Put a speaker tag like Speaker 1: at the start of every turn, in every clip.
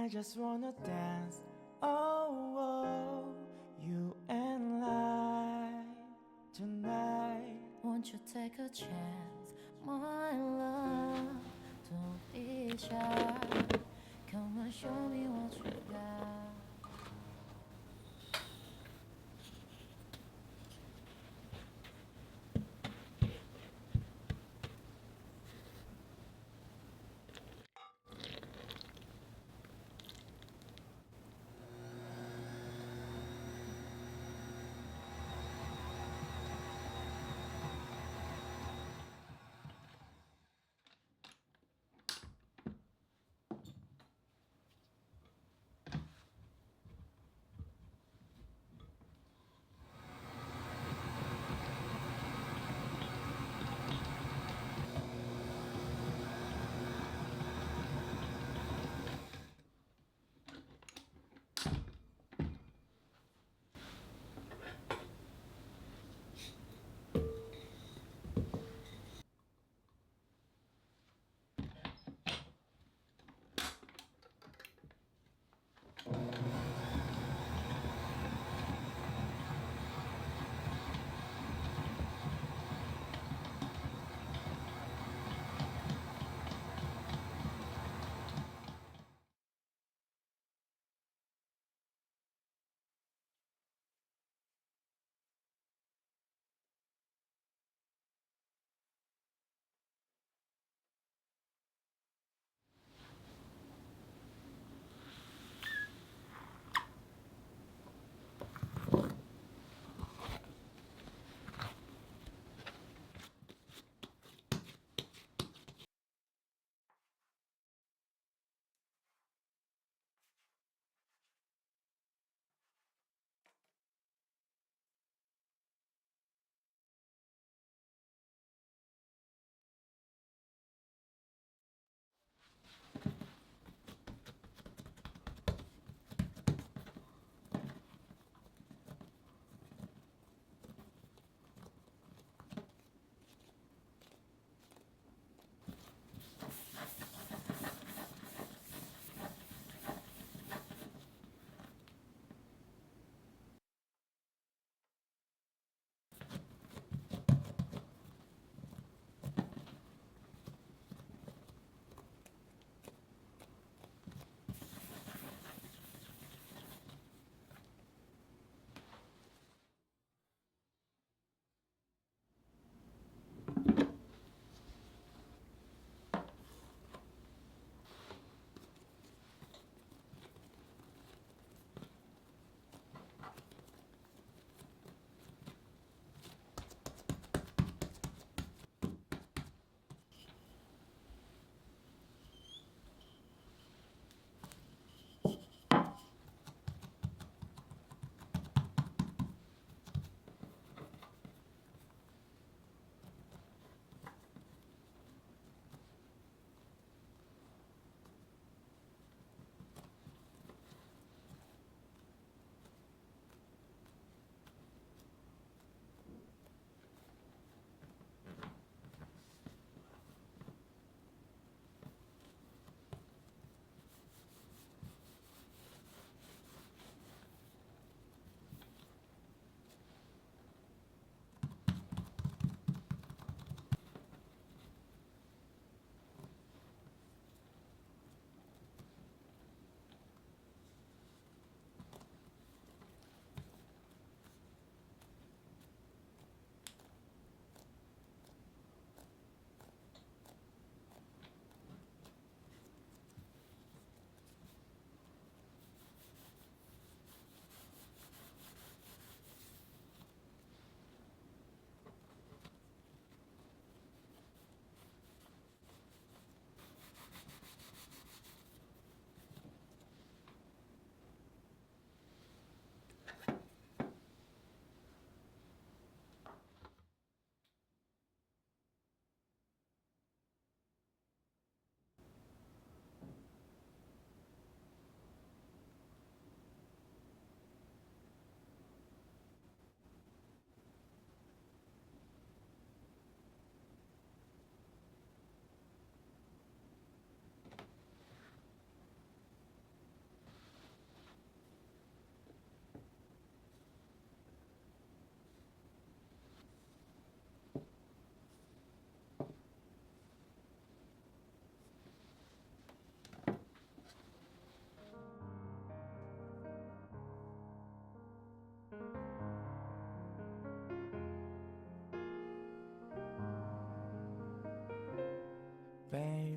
Speaker 1: I just wanna dance. Oh, oh, you and I tonight.
Speaker 2: Won't you take a chance, my love? Don't be shy. Come and show me what you got.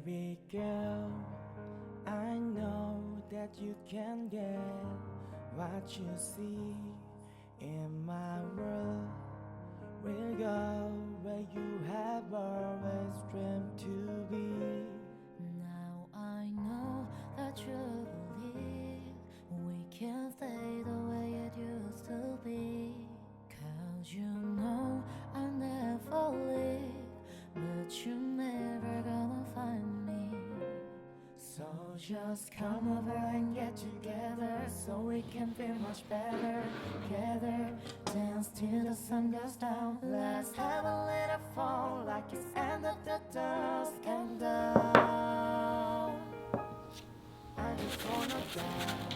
Speaker 1: Baby girl, I know that you can get what you see in my world. We'll go where you have always dreamed to be.
Speaker 2: Now I know that you believe we can stay the way it used to be. 'Cause you know I never leave, but you're never gonna find me.
Speaker 1: So just come over and get together, so we can feel much better together.
Speaker 2: Dance till the sun goes down.
Speaker 1: Let's have a little fun, like it's end of the dusk and down. I just wanna dance.